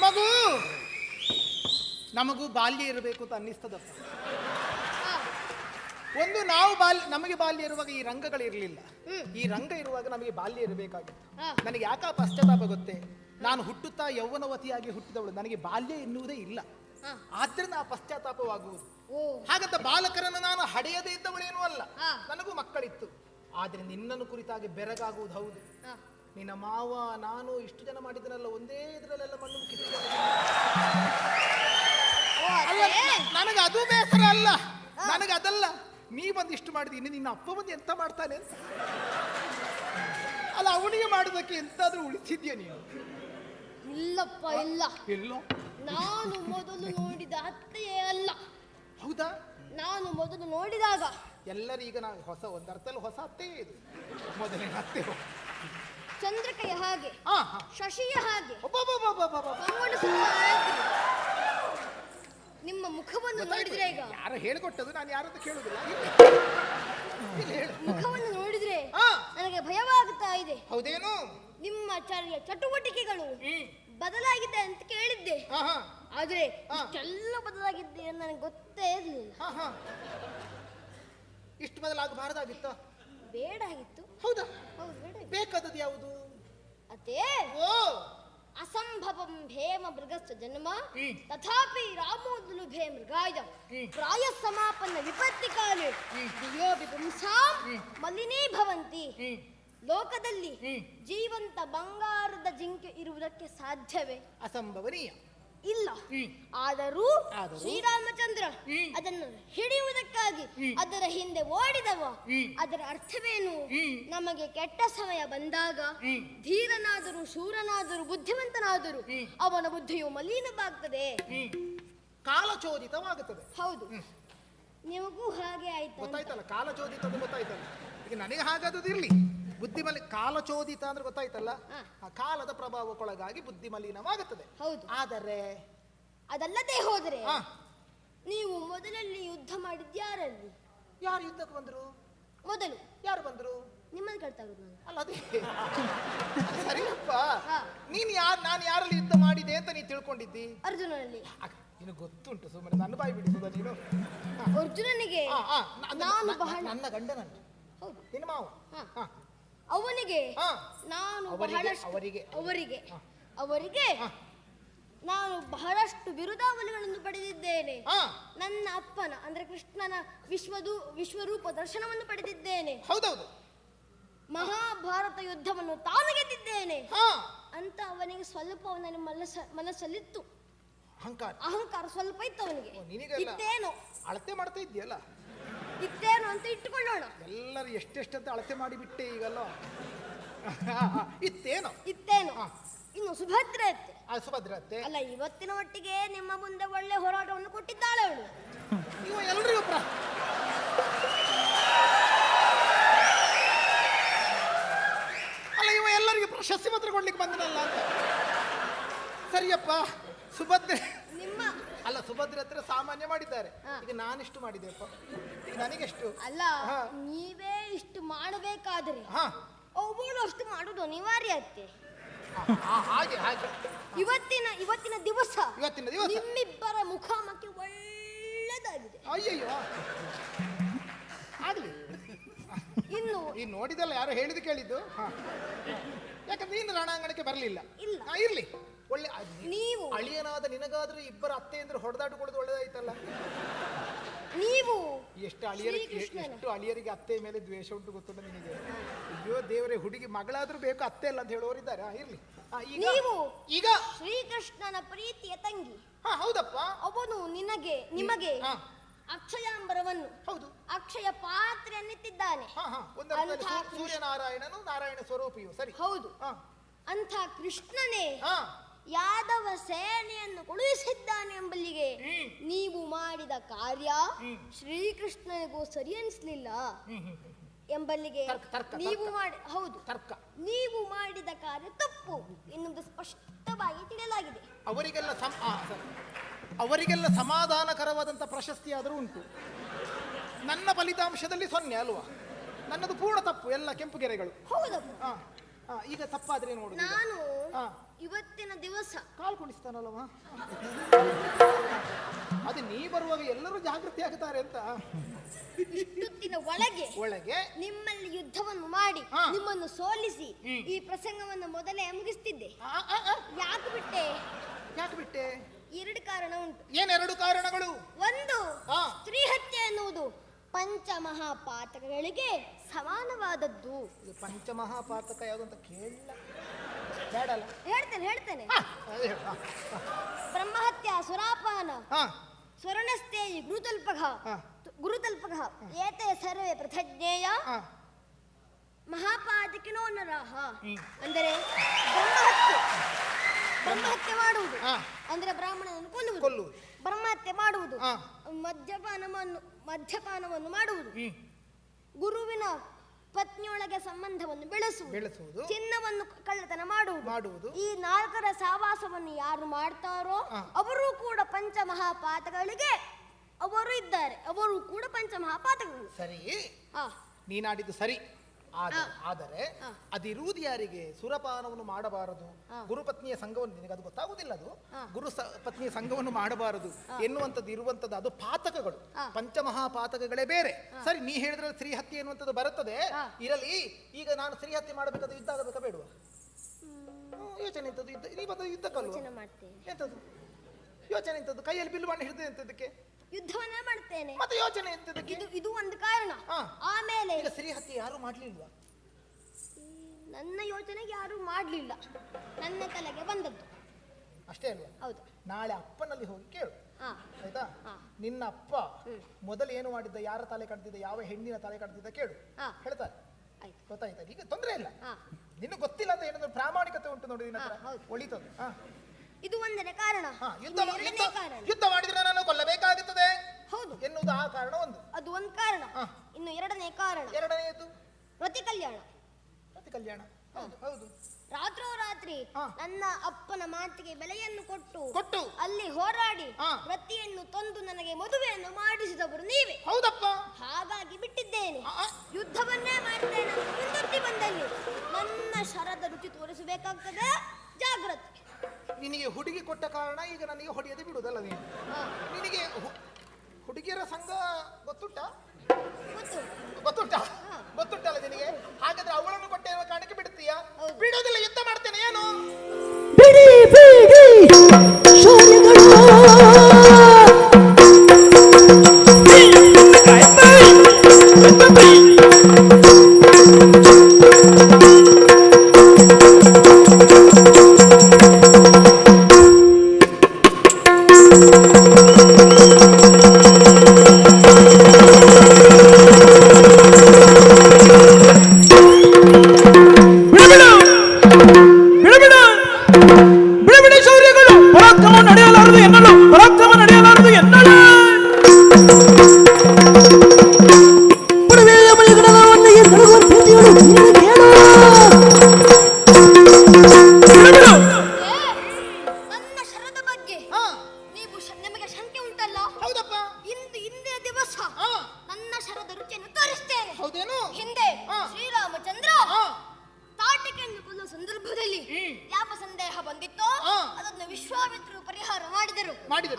ಮಗು ನಮಗೂ ಬಾಲ್ಯ ಇರಬೇಕು ಅಂತ ಅನ್ನಿಸ್ತದಪ್ಪ. ಒಂದು ನಾವು ನಮಗೆ ಬಾಲ್ಯ ಇರುವಾಗ ಈ ರಂಗಗಳಿರಲಿಲ್ಲ. ಈ ರಂಗ ಇರುವಾಗ ನಮಗೆ ಬಾಲ್ಯ ಇರಬೇಕಾಗಿತ್ತು. ನನಗೆ ಯಾಕ ಪಶ್ಚಾತ್ತಾಪ ಗೊತ್ತೇ? ನಾನು ಹುಟ್ಟುತ್ತಾ ಯೌವನವತಿಯಾಗಿ ಹುಟ್ಟಿದವಳು, ನನಗೆ ಬಾಲ್ಯ ಎನ್ನುವುದೇ ಇಲ್ಲ. ಆದ್ರಿಂದ ಆ ಪಶ್ಚಾತ್ತಾಪವಾಗುವುದು. ಹಾಗಂತ ಬಾಲಕರನ್ನು ನಾನು ಹಡೆಯದೇ ಇದ್ದವಳೇನೂ ಅಲ್ಲ, ನನಗೂ ಮಕ್ಕಳಿತ್ತು. ಆದ್ರೆ ನಿನ್ನನ್ನು ಕುರಿತಾಗಿ ಬೆರಗಾಗುವುದು ಹೌದು. ನಿನ್ನ ಮಾವ ನಾನು ಇಷ್ಟು ಜನ ಮಾಡಿದನಲ್ಲ, ಒಂದೇ ಇದರಲ್ಲೆಲ್ಲ ಮಣ್ಣು ಮುಕ್ಕಿದ. ನನಗೆ ಅದು ಬೇಸರ ಅಲ್ಲ, ನನಗೆ ಅದಲ್ಲ. ನೀ ಬಂದು ಇಷ್ಟು ಮಾಡಿದೀನಿ, ನಿನ್ನ ಅಪ್ಪ ಬಂದು ಎಂತ ಮಾಡ್ತಾನೆ ಅಂತ ಅಲ್ಲ. ಅವನಿಗೆ ಮಾಡೋದಕ್ಕೆ ಎಂತಾದ್ರೂ ಉಳಿಸಿದ್ಯಾ ನೀನು? ಇಲ್ಲಪ್ಪ, ಇಲ್ಲ. ಎಲ್ಲೋ ನಾನು ಮೊದಲು ನೋಡಿದ ಅತ್ತೆಯೇ ಅಲ್ಲ. ಹೌದಾ? ನಾನು ಮೊದಲು ನೋಡಿದಾಗ ಎಲ್ಲರೀಗ ನಾನು ಹೊಸ ಒಂದರ್ಥದಲ್ಲಿ ಹೊಸ ಅತ್ತೆಯೇ ಇದು. ಮೊದಲಿನ ಅತ್ತೆ ಚಂದ್ರಿಕೆಯ ಹಾಗೆ, ಶಶಿಯ ಹಾಗೆ ನಿಮ್ಮ ಮುಖವನ್ನು ನೋಡಿದ್ರೆ, ಈಗ ಯಾರು ಹೇಳಿಕೊಟ್ಟದು? ನಾನು ಯಾರದ್ದು ಕೇಳುದಿಲ್ಲ. ಮುಖವನ್ನು ನೋಡಿದ್ರೆ ನನಗೆ ಭಯವಾಗುತ್ತಾ ಇದೆ. ಹೌದೇನು? ನಿಮ್ಮ ಚಟುವಟಿಕೆಗಳು ಬದಲಾಗಿದೆ ಅಂತ ಕೇಳಿದ್ದೆ, ಆದ್ರೆ ಇಷ್ಟೆಲ್ಲ ಬದಲಾಗಿದ್ದೆ ನನಗೆ ಗೊತ್ತೇ ಇರಲಿಲ್ಲ. ಇಷ್ಟು ಬದಲಾಗಬಾರದಾಗಿತ್ತ? ಬೇಡಾಗಿತ್ತು. ಹೌದಾ? ಹೌದು, ಬೇಡ. ಬೇಕಾದದ್ದು ಯಾವುದು? ಅದೇ ಓ ಅಸಂಭವಂ ಭೇಮ ಮೃಗಸ್ಥ ಜನ್ಮ ತಥಾಪಿ ರಾಮೋದುಲು ಭೇ ಮೃಗಾಯ ಪ್ರಾಯ ಸಮಾಪನ್ನ ವಿಪತ್ತಿ ಕಾಲೇ ದಿಯೋಪಿ ಪುಂಸಾಂ ಮಲಿನೀ ಭವಂತಿ. ಲೋಕದಲ್ಲಿ ಜೀವಂತ ಬಂಗಾರದ ಜಿಂಕೆ ಇರುವುದಕ್ಕೆ ಸಾಧ್ಯವೇ? ಅಸಂಭವನೀಯ. ಇಲ್ಲ. ಆದರೂ ಶ್ರೀರಾಮಚಂದ್ರ ಅದನ್ನು ಹಿಡಿಯುವುದಕ್ಕಾಗಿ ಅದರ ಹಿಂದೆ ಓಡಿದವ. ಅದರ ಅರ್ಥವೇನು? ನಮಗೆ ಕೆಟ್ಟ ಸಮಯ ಬಂದಾಗ ಧೀರನಾದರೂ ಶೂರನಾದರೂ ಬುದ್ಧಿವಂತನಾದರೂ ಅವನ ಬುದ್ಧಿಯು ಮಲಿನವಾಗ್ತದೆ, ಕಾಲಚೋದಿತವಾಗುತ್ತದೆ. ಹೌದು, ನಿಮಗೂ ಹಾಗೆ ಆಯ್ತು. ಗೊತ್ತಾಯ್ತಲ್ಲ, ಕಾಲಚೋದಿತ ಗೊತ್ತಾಯ್ತಲ್ಲ. ಈಗ ನನಗೆ ಹಾಗಾದದಿರ್ಲಿ, ಬುದ್ಧಿಮಲಿ ಕಾಲಚೋದಿತ ಅಂದ್ರೆ ಗೊತ್ತಾಯ್ತಲ್ಲ, ಆ ಕಾಲದ ಪ್ರಭಾವಕ್ಕೊಳಗಾಗಿ ಬುದ್ಧಿ ಮಲಿನವಾಗುತ್ತದೆ. ಹೌದು. ಆದರೆ ಅದಲ್ಲದೆ ಹೋದರೆ ನೀವು ಮೊದಲಲ್ಲಿ ಯುದ್ಧ ಮಾಡಿದ್ಯಾರಲ್ಲಿ? ಯಾರು ಯುದ್ಧಕ್ಕೆ ಬಂದ್ರು? ಮೊದಲು ಯಾರು ಬಂದ್ರು? ನಿಮ್ಮನ್ನು ಕೇಳ್ತಾ ಇರೋದು ನಾನು. ಅಲ್ಲ, ಅದೇ ಸರಿಯಪ್ಪ. ನೀನ್ ನಾನು ಯಾರಲ್ಲಿ ಯುದ್ಧ ಮಾಡಿದೆ ಅಂತ ನೀ ತಿಳ್ಕೊಂಡಿದ್ದಿ? ಅರ್ಜುನನಲ್ಲಿ. ನಿನಗೆ ಗೊತ್ತುಂಟು, ಸುಮ್ಮನೆ ನನ್ನ ಬಾಯಿ ಬಿಡಿಸುದ ನೀನು? ಅರ್ಜುನನಿಗೆ ನಾನು ಬಹಳ ನನ್ನ ಗಂಡನಂಟು. ಹೌದು, ನಿನ್ನ ಮಾವ. ಅವನಿಗೆ ನಾನು ಅವರಿಗೆ ನಾನು ಬಹಳಷ್ಟು ಬಿರುದಾವಲಿಗಳನ್ನು ಪಡೆದಿದ್ದೇನೆ. ನನ್ನ ಅಪ್ಪನ ಅಂದ್ರೆ ಕೃಷ್ಣನ ವಿಶ್ವರೂಪ ದರ್ಶನವನ್ನು ಪಡೆದಿದ್ದೇನೆ. ಹೌದೌದು. ಮಹಾಭಾರತ ಯುದ್ಧವನ್ನು ತಾನು ಗೆದ್ದಿದ್ದೇನೆ ಅಂತ ಅವನಿಗೆ ಸ್ವಲ್ಪ ಅವನ ಮನಸ್ಸಲ್ಲಿತ್ತು. ಅಹಂಕಾರ ಸ್ವಲ್ಪ ಇತ್ತು ಅವನಿಗೆ. ಇತ್ತೇನೋ ಅಳತೆ ಮಾಡ್ತಾ ಇದ್ದೀಯಲ್ಲ, ಇತ್ತೇನೋ ಅಂತ ಇಟ್ಟುಕೊಳ್ಳೋಣ. ಎಲ್ಲರೂ ಎಷ್ಟೆಷ್ಟಂತ ಅಳತೆ ಮಾಡಿಬಿಟ್ಟೆ ಈಗಲ್ಲ. ಇತ್ತೇನೋ ಇನ್ನು ಸುಭದ್ರೆ ಸುಭದ್ರತೆ ಅಲ್ಲ, ಇವತ್ತಿನ ಒಟ್ಟಿಗೆ ನಿಮ್ಮ ಮುಂದೆ ಒಳ್ಳೆ ಹೋರಾಟವನ್ನು ಕೊಟ್ಟಿದ್ದಾಳೆ ಅವಳು. ಇವ ಎಲ್ರಿಗೂ ಅಲ್ಲ, ಇವ ಎಲ್ಲರಿಗೂ ಪ್ರಶಸ್ತಿ ಪತ್ರ ಕೊಡ್ಲಿಕ್ಕೆ ಬಂದನಲ್ಲ ಅಂತ. ಸರಿಯಪ್ಪ, ಸುಭದ್ರೆ ಅಲ್ಲ, ಸುಭದ್ರ ಹತ್ರ ಸಾಮಾನ್ಯ ಮಾಡಿದ್ದಾರೆ. ಈಗ ನಾನಿಷ್ಟು ಮಾಡಿದೆಪ್ಪ, ಈಗ ನನಗೆಷ್ಟು? ಅಲ್ಲ, ನೀವೇ ಇಷ್ಟು ಮಾಡಬೇಕಾದ್ರೆ ಅವಳು ಅಷ್ಟು ಮಾಡುದು ಅನಿವಾರ್ಯತೆ. ಹಾಗೆ ಹಾಗೆ ಇವತ್ತಿನ ದಿವಸ ನಿಮ್ಮಿಬ್ಬರ ಮುಖಾಮುಖಿ ಒಳ್ಳೆದಾಗಿದೆ. ಅಯ್ಯಯ್ಯೋ, ಆಗ್ಲಿ. ಇನ್ನು ಈ ನೋಡಿದಲ್ಲ, ಯಾರು ಹೇಳಿದ ಕೇಳಿದ್ದು? ಯಾಕಂದ್ರೆ ನೀನು ರಣಾಂಗಣಕ್ಕೆ ಬರಲಿಲ್ಲ. ಇರ್ಲಿ, ಒಳ್ಳೆ. ನೀವು ಅಳಿಯನಾದ ನಿನಗಾದ್ರೂ ಇಬ್ಬರ ಅತ್ತೆ ಅಂದ್ರೆ ಹೊಡೆದಾಡಿಕೊಳ್ಳೋದು ಒಳ್ಳೆದಾಯ್ತಲ್ಲ. ನೀವು ಎಷ್ಟು ಅಳಿಯರಿಗೆ ಅತ್ತೆ ಮೇಲೆ ದ್ವೇಷ ಉಂಟು ಗೊತ್ತುಂಟ ನಿನಗೆ? ಅಯ್ಯೋ ದೇವರೇ, ಹುಡುಗಿ ಮಗಳಾದ್ರೂ ಬೇಕು, ಅತ್ತೆ ಅಲ್ಲ ಅಂತ ಹೇಳೋರಿದ್ದಾರೆ. ಇರ್ಲಿ. ನೀವು ಈಗ ಶ್ರೀಕೃಷ್ಣನ ಪ್ರೀತಿಯ ತಂಗಿ. ಹೌದಪ್ಪ. ಅವನು ನಿಮಗೆ ಅಕ್ಷಯಾಂಬರವನ್ನು, ಹೌದು, ಅಕ್ಷಯ ಪಾತ್ರೆಯನ್ನಿತ್ತಿದ್ದಾನೆ. ಸೂರ್ಯನಾರಾಯಣನು ನಾರಾಯಣ ಸ್ವರೂಪಿಯು. ಸರಿ, ಹೌದು. ಅಂಥ ಕೃಷ್ಣನೇ ಯಾದವ ಸೇನೆಯನ್ನು ಕಳುಹಿಸಿದ್ದಾನೆ ಎಂಬಲ್ಲಿಗೆ ನೀವು ಮಾಡಿದ ಕಾರ್ಯ ಶ್ರೀಕೃಷ್ಣನಿಗೂ ಸರಿ ಅನಿಸ್ಲಿಲ್ಲ ಎಂಬಲ್ಲಿಗೆ ನೀವು ಮಾಡಿದ ಕಾರ್ಯ ತಪ್ಪು ಎನ್ನುವುದು ಸ್ಪಷ್ಟವಾಗಿ ತಿಳಿಯಲಾಗಿದೆ. ಅವರಿಗೆಲ್ಲ ಸಮಾಧಾನಕರವಾದಂಥ ಪ್ರಶಸ್ತಿ ಆದರೂ ಉಂಟು. ನನ್ನ ಫಲಿತಾಂಶದಲ್ಲಿ 0 ಅಲ್ವಾ? ನನ್ನದು ಪೂರ್ಣ ತಪ್ಪು, ಎಲ್ಲ ಕೆಂಪು ಗೆರೆಗಳು. ಹೌದಪ್ಪ. ಈಗ ತಪ್ಪಾದ್ರೆ ನೋಡು, ನಾನು ಇವತ್ತಿನ ದಿವಸ ಕಾಲು ಕುಣಿಸ್ತಾನಲ್ಲವ ಅದು ನೀ ಬರುವಾಗ ಎಲ್ಲರೂ ಜಾಗೃತಿ ಆಗ್ತಾರೆ ಅಂತ. ಇಷ್ಟೊತ್ತಿನ ಒಳಗೆ ನಿಮ್ಮಲ್ಲಿ ಯುದ್ಧವನ್ನು ಮಾಡಿ ನಿಮ್ಮನ್ನು ಸೋಲಿಸಿ ಈ ಪ್ರಸಂಗವನ್ನು ಮೊದಲೇ ಮುಗಿಸ್ತಿದ್ದೆ. ಯಾಕೆ ಬಿಟ್ಟೆ? ಎರಡು ಕಾರಣ ಉಂಟು. ಏನೆರಡು ಕಾರಣಗಳು? ಒಂದು, ಸ್ತ್ರೀ ಹತ್ಯೆ ಎನ್ನುವುದು ಪಂಚಮಹಾಪಾತಕಗಳಿಗೆ ಸಮಾನವಾದದ್ದು. ಪಂಚಮಹಾಪಾತಕ ಯಾವುದು ಅಂತ ಕೇಳಿಲ್ಲ. ಬೇಡಲ್ಲ, ಹೇಳ್ತೇನೆ. ಬ್ರಹ್ಮಹತ್ಯ, ಸುರಾಪಾನ, ಸ್ವರ್ಣಸ್ಥೇಯಿ, ಗುರುತಲ್ಪಘ ಏತೆ ಸರ್ವೇ ಪೃಥಜ್ಞೇಯ ಮಹಾಪಾತಕಿನೋ ನರಃ. ಅಂದರೆ ಬ್ರಹ್ಮಹತ್ಯೆ ಮಾಡುವುದು ಅಂದ್ರೆ ಬ್ರಾಹ್ಮಣನನ್ನು ಕೊಲ್ಲುವುದು. ಬ್ರಹ್ಮಹತ್ಯೆ ಮಾಡುವುದು, ಮದ್ಯಪಾನವನ್ನು ಮಾಡುವುದು, ಗುರುವಿನ ಪತ್ನಿಯೊಳಗೆ ಸಂಬಂಧವನ್ನು ಬೆಳೆಸುವುದು, ಚಿನ್ನವನ್ನು ಕಳ್ಳತನ ಮಾಡುವುದು. ಈ ನಾಲ್ಕರ ಸಹವಾಸವನ್ನು ಯಾರು ಮಾಡ್ತಾರೋ ಅವರು ಕೂಡ ಪಂಚಮಹಾಪಾತಗಳಿಗೆ ಅವರು ಕೂಡ ಪಂಚಮಹಾಪಾತಗಳು. ಸರಿ, ನೀನಾಡಿದ್ದು ಸರಿ. ಆದರೆ ಅದಿರುವುದು ಯಾರಿಗೆ? ಸುರಪಾನವನ್ನು ಮಾಡಬಾರದು, ಗುರುಪತ್ನಿಯ ಸಂಘವನ್ನು, ನಿನಗದು ಗೊತ್ತಾಗುದಿಲ್ಲ. ಅದು ಪತ್ನಿಯ ಸಂಘವನ್ನು ಮಾಡಬಾರದು ಎನ್ನುವಂಥದ್ದು ಇರುವಂಥದ್ದು ಅದು ಪಾತಕಗಳು. ಪಂಚಮಹಾಪಾತಕಗಳೇ ಬೇರೆ. ಸರಿ, ನೀ ಹೇಳಿದ್ರೆ ಸ್ತ್ರೀ ಹತ್ಯೆ ಎನ್ನುವಂಥದ್ದು ಬರುತ್ತದೆ. ಇರಲಿ, ಈಗ ನಾನು ಸ್ತ್ರೀ ಹತ್ಯೆ ಮಾಡಬೇಕಾದ್ರೆ ಯುದ್ಧ ಆಗಬೇಕಾ ಬೇಡುವ? ಯೋಚನೆ ಎಂತದ್ದು? ನೀ ಬಂದ ಯುದ್ಧಕ್ಕಲ್ವ? ಎಂತದ್ದು ಯೋಚನೆ? ಎಂತದ್ದು? ಕೈಯಲ್ಲಿ ಬಿಲ್ಲು ಬಾಣ ಹಿಡಿದು ಎಂತದಕ್ಕೆ ಯುದ್ಧವನ್ನ ಮಾಡ್ತೇನೆ? ಮತ್ತೆ ಯೋಚನೆ ಎಂತದಕ್ಕೆ? ಇದು ಒಂದು ಕಾರಣ. ಆಮೇಲೆ ಈಗ ಸ್ತ್ರೀ ಹತ್ಯೆ ಯಾರು ಮಾಡ್ಲಿಲ್ವಾ? ನನ್ನ ಯೋಚನೆಗೆ ಯಾರು ಮಾಡ್ಲಿಲ್ಲ, ನನ್ನ ತಲೆಗೆ ಬಂದದ್ದು ಅಷ್ಟೇ ಅಲ್ವಾ? ಹೌದು. ನಾಳೆ ಅಪ್ಪನಲ್ಲಿ ಹೋಗಿ ಕೇಳು, ಆಯ್ತಾ? ನಿನ್ನ ಅಪ್ಪ ಮೊದಲು ಏನು ಮಾಡಿದ್ದ, ಯಾರ ತಲೆ ಕಡ್ದಿದ್ದ, ಯಾವ ಹೆಣ್ಣಿನ ತಲೆ ಕಡ್ದಿದ್ದ ಕೇಳು, ಹೇಳ್ತಾರೆ. ಗೊತ್ತಾಯ್ತಾ? ಈಗ ತೊಂದರೆ ಇಲ್ಲ. ನಿನ್ನ ಗೊತ್ತಿಲ್ಲ ಅಂತ ಏನಾದ್ರು ಪ್ರಾಮಾಣಿಕತೆ ಉಂಟು ನೋಡಿ, ನಿನ್ನ ಹತ್ರ ಒಳಿತದು. ಇದು ಒಂದನೇ ಕಾರಣ. ಯುದ್ಧ ಮಾಡಿದ್ರೆ ನಾನು ಕೊಲ್ಲಬೇಕಾಗುತ್ತದೆ ಹೌದು ಎನ್ನುವುದು ಆ ಕಾರಣ ಒಂದು. ಅದು ಒಂದು ಕಾರಣ. ಇನ್ನು ಎರಡನೇ ಕಾರಣ. ಎರಡನೆಯದು ರತಿ ಕಲ್ಯಾಣ. ಹೌದು. ರಾತ್ರೋರಾತ್ರಿ ನನ್ನ ಅಪ್ಪನ ಮಾತಿಗೆ ಬೆಲೆಯನ್ನು ಕೊಟ್ಟು ಅಲ್ಲಿ ಹೋರಾಡಿ ರತಿಯನ್ನು ತಂದು ನನಗೆ ಮದುವೆಯನ್ನು ಮಾಡಿಸಿದವರು ನೀವೇ. ಹೌದಪ್ಪ. ಹಾಗಾಗಿ ಬಿಟ್ಟಿದ್ದೇನೆ, ಯುದ್ಧವನ್ನೇ ಮಾಡ್ತೇನೆ. ಮುಂದೊತ್ತಿ ಬಂದಲ್ಲಿ ನನ್ನ ಶರದ ರುಚಿ ತೋರಿಸಬೇಕಾಗ್ತದೆ. ಜಾಗ್ರತೆ. ನಿನಗೆ ಹುಡುಗಿ ಕೊಟ್ಟ ಕಾರಣ ಈಗ ನನಗೆ ಹೊಡೆಯದೆ ಬಿಡುವುದಲ್ಲ ನೀನು. ನಿನಗೆ ಹುಡುಗಿಯರ ಸಂಘ ಗೊತ್ತುಂಟಲ್ಲ ನಿನಗೆ. ಹಾಗಾದ್ರೆ ಅವಳನ್ನು ಕೊಟ್ಟ ಕಾರಣಕ್ಕೆ ಬಿಡ್ತೀಯಾ? ಬಿಡೋದಿಲ್ಲ, ಯುದ್ಧ ಮಾಡ್ತೇನೆ. ಏನು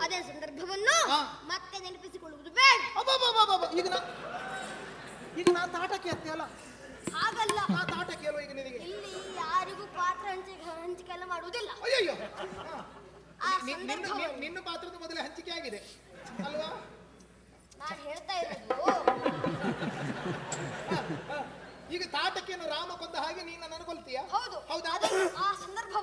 ಅದೇ ಸಂದರ್ಭವನ್ನು ಮತ್ತೆ ನೆನಪಿಸಿಕೊಳ್ಳುವುದು ಬೇಡ. ಈಗ ನಾನು ತಾಟಕ್ಕೆ ಅತ್ತೆ ಅಲ್ಲ, ಹಾಗಲ್ಲ. ತಾಟಕ್ಕೆ ಅಲ್ವ ಈಗ ನಿನಗೆ? ಇಲ್ಲಿ ಯಾರಿಗೂ ಪಾತ್ರ ಹಂಚಿಕೆ ಎಲ್ಲ ಮಾಡುವುದಿಲ್ಲ. ಅಯ್ಯಯ್ಯೋ, ನಿನ್ನ ಪಾತ್ರದ ಮೊದಲೇ ಹಂಚಿಕೆ ಆಗಿದೆ ಅಲ್ವಾ? ನಾನು ಹೇಳ್ತಾ ಇರೋದು ಈಗ ತಾಟಕ್ಕೆಯನ್ನು ರಾಮ ಕೊಂದ ಹಾಗೆ ನೀನು ನನಗೊಲ್ತೀಯ? ಹೌದು. ಹೌದಾ? ಆ ಸಂದರ್ಭ